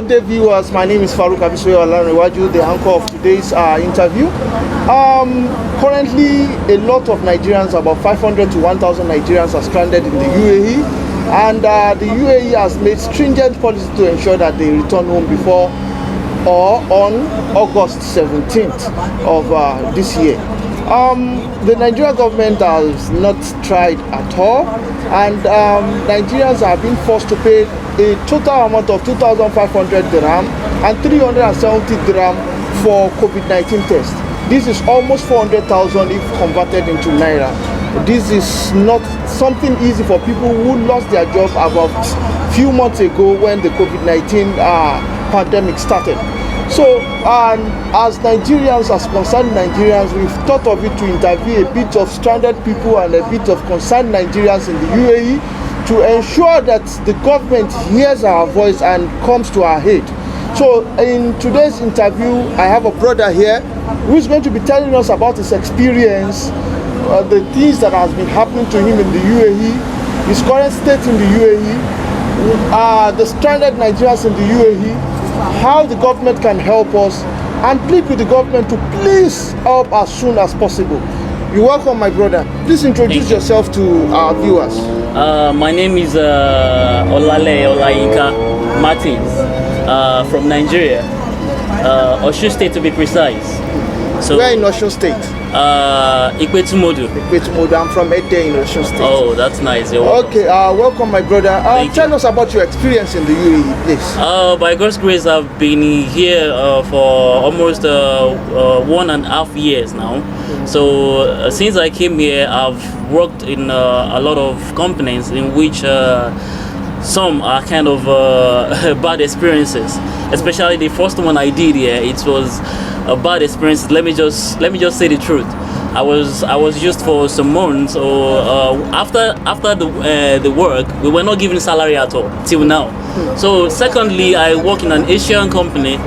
Good day, viewers. My name is Farouk Abisoye Olanrewaju, the anchor of today's interview. Currently, a lot of Nigerians, about 500 to 1,000 Nigerians, are stranded in the UAE, and the UAE has made stringent policy to ensure that they return home before or on August 17th of this year. The Nigerian government has not tried at all, and Nigerians have been forced to pay a total amount of 2,500 dirham and 370 dirham for COVID-19 tests. This is almost 400,000 if converted into naira. This is not something easy for people who lost their job about a few months ago when the COVID-19 pandemic started. So, as Nigerians, as concerned Nigerians, we've thought of it to interview a bit of stranded people and a bit of concerned Nigerians in the UAE to ensure that the government hears our voice and comes to our aid. So, in today's interview, I have a brother here who is going to be telling us about his experience, the things that has been happening to him in the UAE, his current state in the UAE, the stranded Nigerians in the UAE, how the government can help us, and plead with the government to please help as soon as possible. You're welcome, my brother. Please introduce yourself to our viewers. My name is Olayinka Martins from Nigeria, Osun State to be precise. So, where in Osun State? Ikwetumodu. I'm from Ede in Osun State. Oh, that's nice. Okay, welcome, my brother. Tell us about your experience in the UAE, please. By God's grace, I've been here for almost 1.5 years now. So since I came here, I've worked in a lot of companies in which some are kind of bad experiences. Especially the first one I did here, it was a bad experience. Let me just say the truth. I was used for some months, or after the work, we were not given salary at all till now. So secondly, I work in an Asian company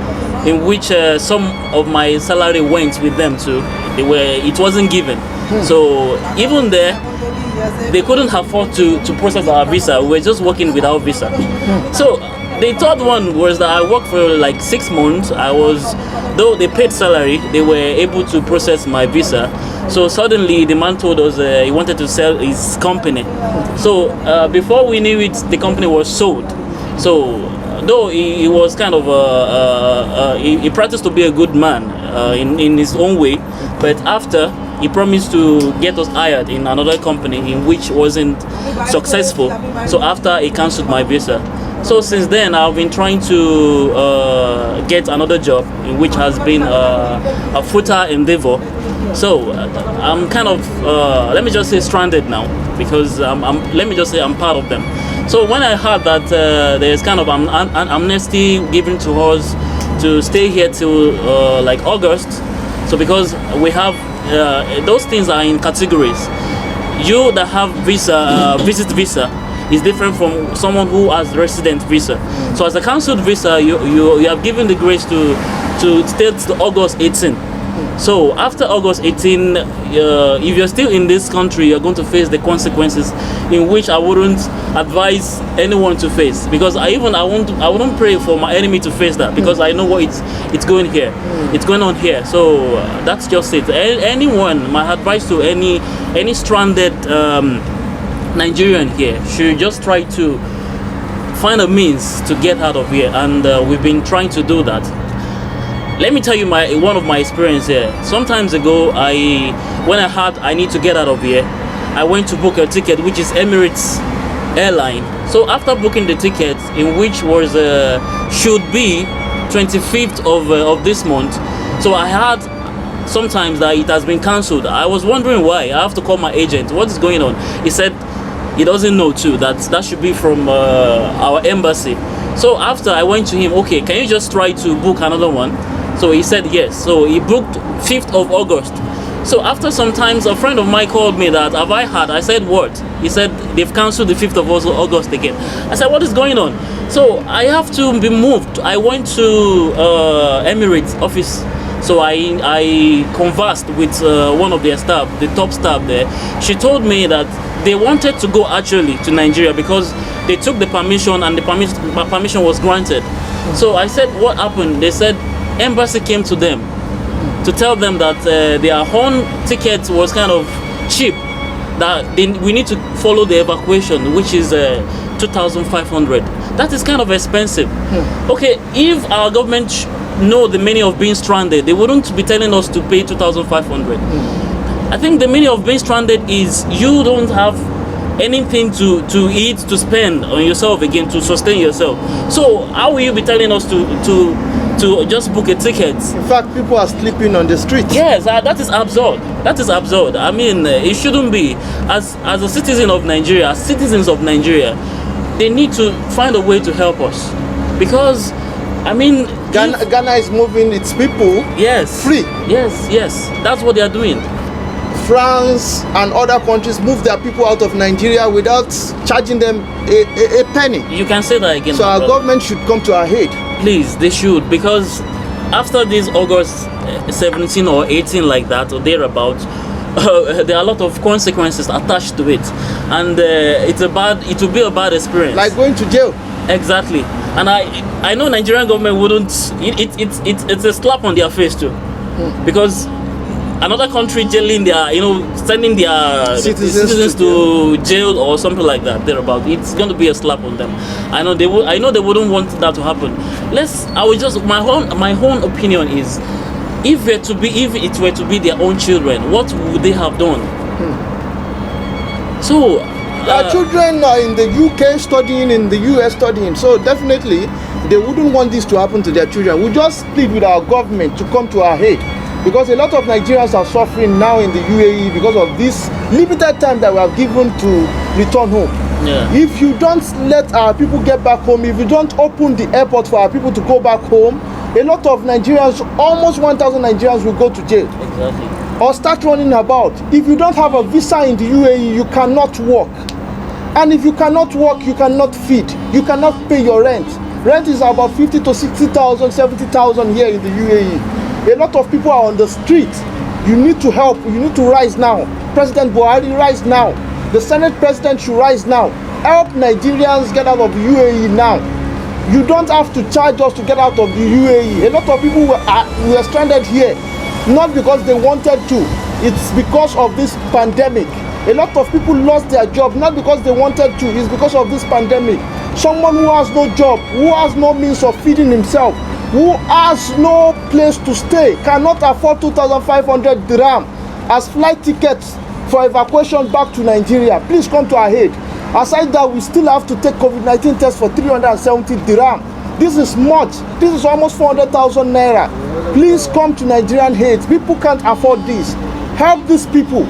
in which some of my salary went with them too. It wasn't given. So even there, they couldn't afford to process our visa. We were just working without visa. So the third one was that I worked for like 6 months. Though they paid salary, they were able to process my visa. So suddenly the man told us he wanted to sell his company. So before we knew it, the company was sold. So though he was kind of he practiced to be a good man in his own way, but after, he promised to get us hired in another company in which wasn't successful. So after, he cancelled my visa. So since then, I've been trying to get another job, in which has been a futile endeavor. So I'm kind of, let me just say, stranded now, because let me just say I'm part of them. So when I heard that there's kind of an amnesty given to us to stay here till like August, so because we have those things are in categories. You that have visa, visit visa, is different from someone who has resident visa. So as a cancelled visa, you have given the grace to stay to August 18. So after August 18, if you're still in this country, you're going to face the consequences, in which I wouldn't advise anyone to face, because I wouldn't pray for my enemy to face that, because I know what it's going on here. So that's just it. Anyone, my advice to any stranded Nigerian here should just try to find a means to get out of here, and we've been trying to do that. Let me tell you one of my experience here. Sometimes ago, when I heard I need to get out of here, I went to book a ticket, which is Emirates airline. So after booking the ticket, in which was should be 25th of this month, so I heard sometimes that it has been cancelled. I was wondering why. I have to call my agent. What is going on? He said he doesn't know too. That should be from our embassy. So after, I went to him, okay, can you just try to book another one? So he said yes. So he booked 5th of August. So after some times, a friend of mine called me that, have I heard? I said, what? He said, they've cancelled the 5th of August again. I said, what is going on? So I have to be moved. I went to Emirates office. So I conversed with one of their staff, the top staff there. She told me that they wanted to go actually to Nigeria, because they took the permission and the permission was granted. So I said, what happened? They said embassy came to them to tell them that their own ticket was kind of cheap, that we need to follow the evacuation, which is 2,500. That is kind of expensive. Okay, if our government know the meaning of being stranded, they wouldn't be telling us to pay 2,500. I think the meaning of being stranded is you don't have anything to eat, to spend on yourself again, to sustain yourself. So how will you be telling us to just book a ticket? In fact, people are sleeping on the streets. Yes, that is absurd. That is absurd. I mean, it shouldn't be. As a citizen of Nigeria, as citizens of Nigeria, they need to find a way to help us, because I mean, Ghana is moving its people free. Yes, that's what they are doing. France and other countries move their people out of Nigeria without charging them a penny. You can say that again. So our government should come to our aid. Please, they should, because after this August 17 or 18 like that, or thereabout, there are a lot of consequences attached to it, and it will be a bad experience. Like going to jail. Exactly. And I know Nigerian government wouldn't. It's a slap on their face too, because another country jailing their, sending their citizens to jail or something like that, thereabout, it's going to be a slap on them. I know they wouldn't want that to happen. My own opinion is, if it were to be their own children, what would they have done? So Our children are in the UK studying, in the US studying, so definitely they wouldn't want this to happen to their children. We just plead with our government to come to our aid, because a lot of Nigerians are suffering now in the UAE because of this limited time that we have given to return home. Yeah. If you don't let our people get back home, if you don't open the airport for our people to go back home, a lot of Nigerians, almost 1,000 Nigerians will go to jail. Exactly. Or start running about. If you don't have a visa in the UAE, you cannot work. And if you cannot work, you cannot feed. You cannot pay your rent. Rent is about 50 to 60,000, 70,000 here in the UAE. A lot of people are on the street. You need to help. You need to rise now. President Buhari, rise now. The Senate President should rise now. Help Nigerians get out of the UAE now. You don't have to charge us to get out of the UAE. A lot of people were stranded here, not because they wanted to. It's because of this pandemic. A lot of people lost their job, not because they wanted to. It's because of this pandemic. Someone who has no job, who has no means of feeding himself, who has no place to stay, cannot afford 2,500 dirham as flight tickets for evacuation back to Nigeria. Please come to our aid. Aside that, we still have to take COVID-19 tests for 370 dirham. This is much. This is almost 400,000 naira. Please come to Nigerian aid. People can't afford this. Help these people.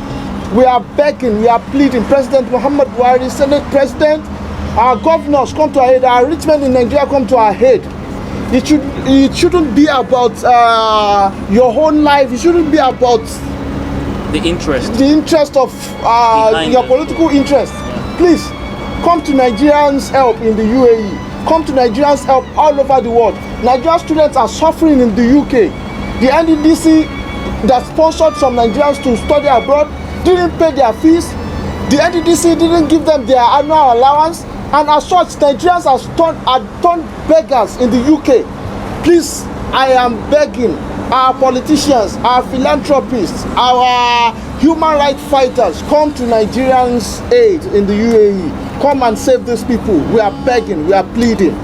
We are begging, we are pleading. President Muhammad Buhari, Senate President, our governors, come to our aid. Our rich men in Nigeria, come to our aid. It shouldn't be about your own life. It shouldn't be about the interest of your political interest. Please come to Nigerians' help in the UAE. Come to Nigerians' help all over the world. Nigerian students are suffering in the UK. The NDDC that sponsored some Nigerians to study abroad didn't pay their fees. The NDDC didn't give them their annual allowance, and as such, Nigerians are turned beggars in the UK. Please, I am begging our politicians, our philanthropists, our human rights fighters, come to Nigerians' aid in the UAE. Come and save these people. We are begging, we are pleading.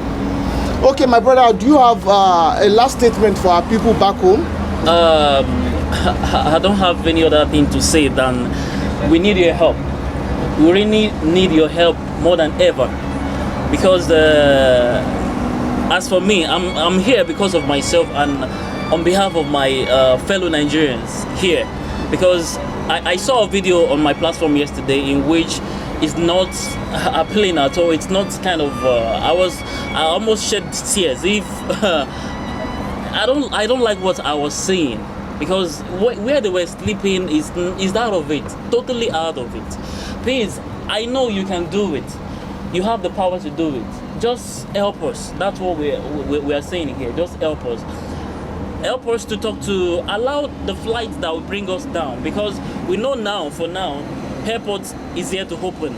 Okay, my brother, do you have a last statement for our people back home? I don't have any other thing to say than we need your help. We really need your help more than ever, because as for me, I'm here because of myself and on behalf of my fellow Nigerians here, because I saw a video on my platform yesterday in which it's not appealing at all. It's not kind of I almost shed tears. If I don't like what I was seeing, because where they were sleeping is out of it, totally out of it. Please, I know you can do it. You have the power to do it. Just help us. That's what we are saying here. Just help us. Help us to allow the flight that will bring us down, because we know now, for now, airport is here to open,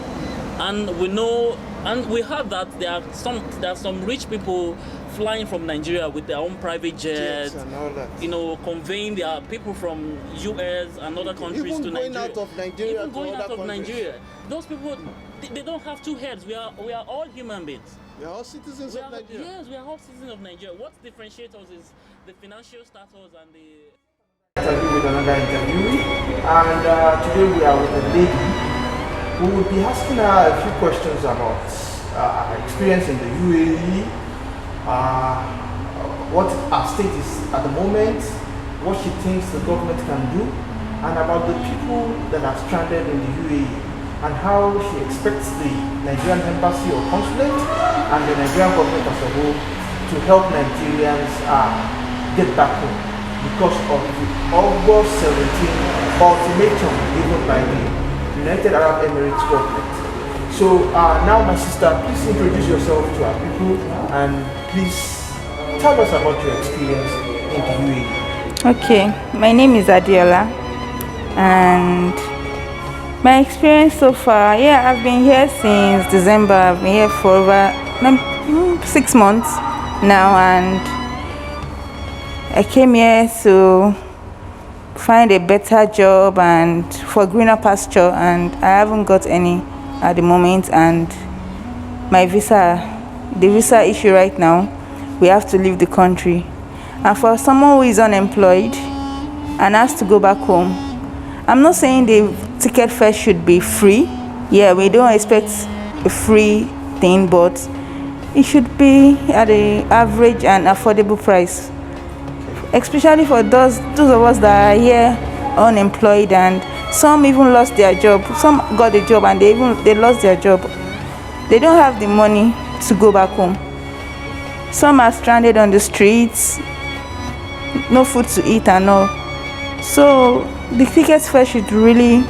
and we know And we have that there are some rich people flying from Nigeria with their own private jets, and all that. Conveying their people from US and other countries Even to going Nigeria. out of Nigeria Even to going other out of countries. Nigeria. Those people, they don't have two heads. We are all human beings. We are all citizens of Nigeria. Yes, we are all citizens of Nigeria. What differentiates us is the financial status and the... Interview with another interviewee, and today we are with a lady who will be asking her a few questions about her experience in the UAE, what our state is at the moment, what she thinks the government can do, and about the people that are stranded in the UAE, and how she expects the Nigerian embassy or consulate and the Nigerian government as a whole to help Nigerians get back home because of the August 17 ultimatum given by the United Arab Emirates government. So now, my sister, please introduce yourself to our people and please tell us about your experience in the UAE. Okay, my name is Adiola, and my experience so far, I've been here since December. I've been here for over 6 months now, and I came here to find a better job and for greener pasture, and I haven't got any at the moment. And the visa issue right now, we have to leave the country. And for someone who is unemployed and has to go back home, I'm not saying the ticket fare should be free. Yeah, we don't expect a free thing, but it should be at an average and affordable price, especially for those of us that are here unemployed, and some even lost their job. Some got a job and they lost their job. They don't have the money to go back home. Some are stranded on the streets, no food to eat and all. So the ticket fare should really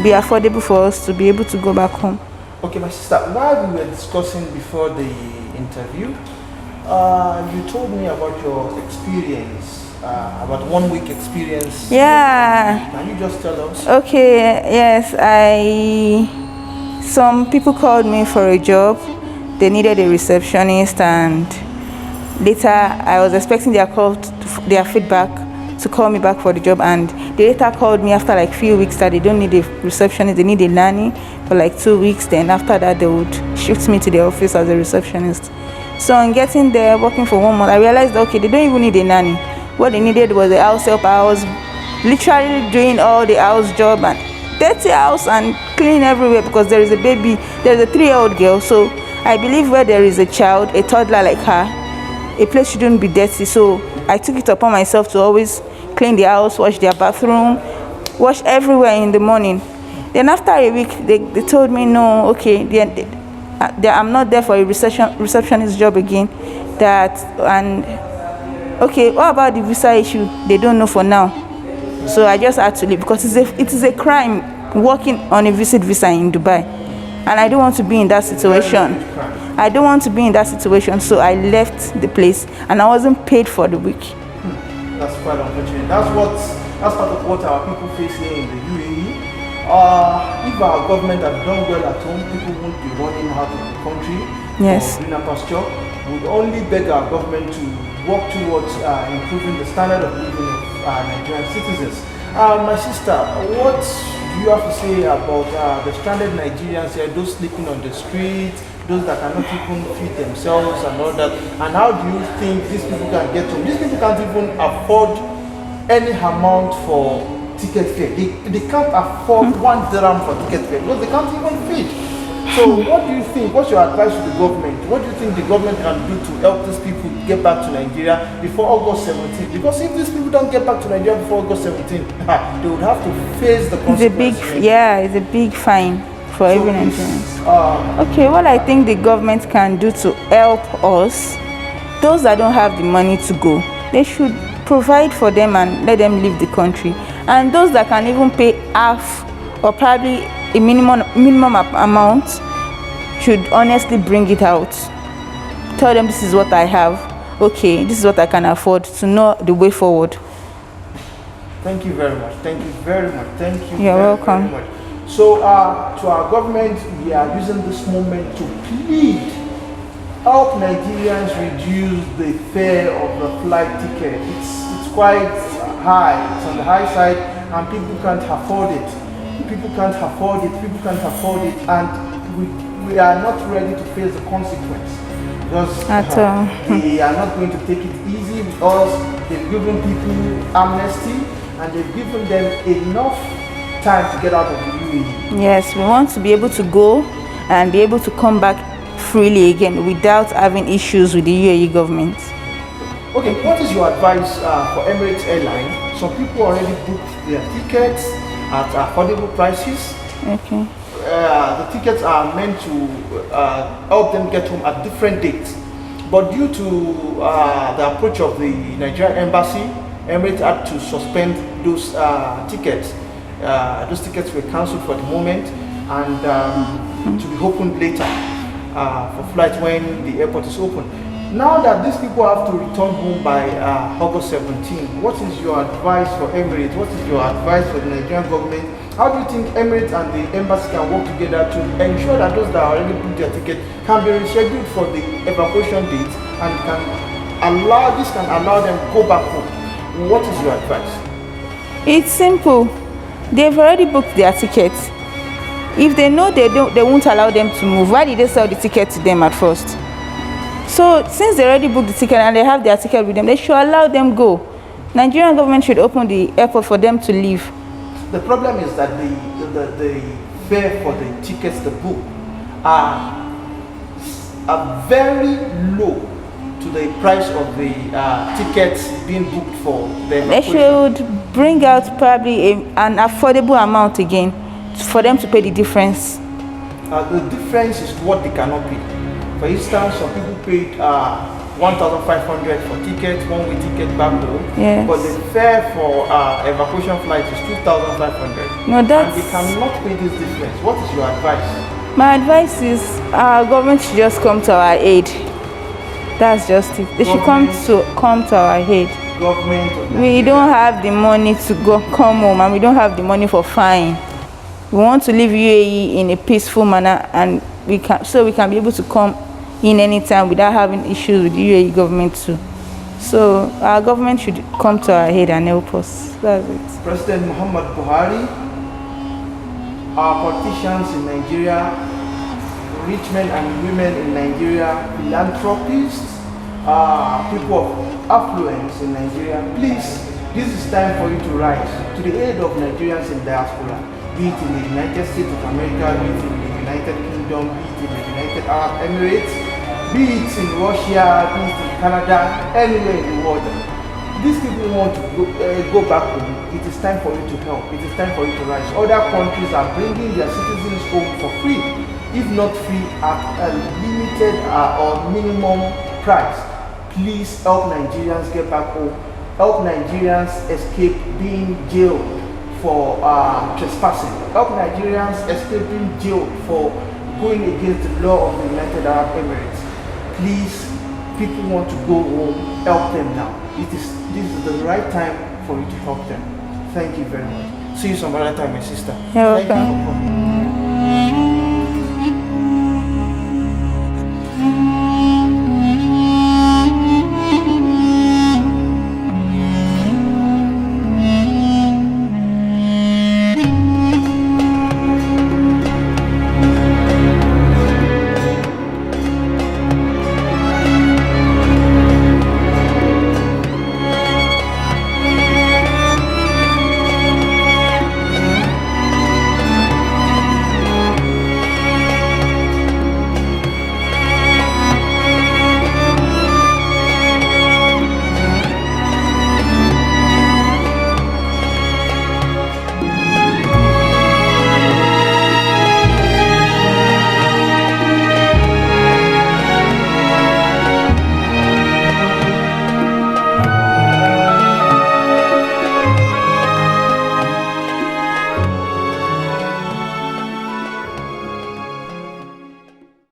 be affordable for us to be able to go back home. Okay, my sister, while we were discussing before the interview, you told me about your experience, about 1 week experience. Yeah. Can you just tell us? Okay, yes, some people called me for a job. They needed a receptionist, and later I was expecting their feedback to call me back for the job, and they later called me after like few weeks that they don't need a receptionist, they need a nanny for like 2 weeks. Then after that they would shift me to the office as a receptionist. So on getting there, working for 1 month, I realized that, okay, they don't even need a nanny. What they needed was a house help. I was literally doing all the house job and dirty house and clean everywhere because there is a baby, there's a 3-year-old girl. So I believe where there is a child, a toddler like her, a place shouldn't be dirty. So I took it upon myself to always clean the house, wash their bathroom, wash everywhere in the morning. Then after a week, they told me, no, okay, I'm not there for a receptionist job again. Okay, what about the visa issue? They don't know for now. So I just had to leave because it is a crime working on a visit visa in Dubai. And I don't want to be in that situation. So I left the place and I wasn't paid for the week. That's quite unfortunate. That's part of what our people face here in the UAE. If our government had done well at home, people won't be running out of the country for greener pasture. We would only beg our government to work towards improving the standard of living of Nigerian citizens. My sister, what do you have to say about the stranded Nigerians here, those sleeping on the streets, those that cannot even feed themselves and all that? And how do you think these people can get home? These people can't even afford any amount for ticket fare. They can't afford 1 dirham for ticket fare because they can't even feed. So what do you think? What's your advice to the government? What do you think the government can do to help these people get back to Nigeria before August 17th? Because if these people don't get back to Nigeria before August 17th, they would have to face the consequences. It's a big fine for every Nigerian. Okay, what I think the government can do to help us, those that don't have the money to go, they should provide for them and let them leave the country. And those that can even pay half or probably a minimum amount should honestly bring it out. Tell them this is what I have. Okay, this is what I can afford, to know the way forward. Thank you very much. Thank you very much. Thank you. You're welcome. Very much. So to our government, we are using this moment to plead, help Nigerians reduce the fare of the flight ticket. It's quite high, it's on the high side, and people can't afford it. People can't afford it, and we are not ready to face the consequence. Because they are not going to take it easy with us. They've given people amnesty, and they've given them enough time to get out of the UAE. Yes, we want to be able to go and be able to come back freely again without having issues with the UAE government. Okay, what is your advice for Emirates Airline? Some people already booked their tickets at affordable prices. Okay. The tickets are meant to help them get home at different dates. But due to the approach of the Nigerian embassy, Emirates had to suspend those tickets. Those tickets were cancelled for the moment and to be opened later for flights when the airport is open. Now that these people have to return home by August 17, what is your advice for Emirates? What is your advice for the Nigerian government? How do you think Emirates and the embassy can work together to ensure that those that already booked their ticket can be rescheduled for the evacuation date and can allow them to go back home? What is your advice? It's simple. They've already booked their tickets. If they know they won't allow them to move, why did they sell the ticket to them at first? So since they already booked the ticket and they have their ticket with them, they should allow them go. Nigerian government should open the airport for them to leave. The problem is that the fare for the tickets to book are very low to the price of the tickets being booked for the evacuation. They should bring out probably an affordable amount again for them to pay the difference. The difference is what they cannot pay. For instance, some people paid 1,500 for tickets, one-way ticket back home. Yes. But the fare for evacuation flight is 2,500. No, and they cannot pay this difference. What is your advice? My advice is our government should just come to our aid. That's just it. They should come to our aid. We don't have the money to come home, and we don't have the money for flying. We want to leave UAE in a peaceful manner, and we can be able to come in anytime without having issues with the UAE government too. So our government should come to our aid and help us. That's it. President Muhammad Buhari, our politicians in Nigeria, rich men and women in Nigeria, philanthropists, people of affluence in Nigeria, please, this is time for you to rise to the aid of Nigerians in diaspora, be it in the United States of America, be it in the United Kingdom, be it in the United Arab Emirates, be it in Russia, be it in Canada, anywhere in the world. These people want to go back home. It is time for you to help. It is time for you to rise. Other countries are bringing their citizens home for free, if not free, at a limited or minimum price. Please help Nigerians get back home. Help Nigerians escape being jailed for trespassing. Help Nigerians escape being jailed for going against the law of the United Arab Emirates. Please, people want to go home. Help them now. This is the right time for you to help them. Thank you very much. See you some other time, my sister. You're Thank you welcome. for coming.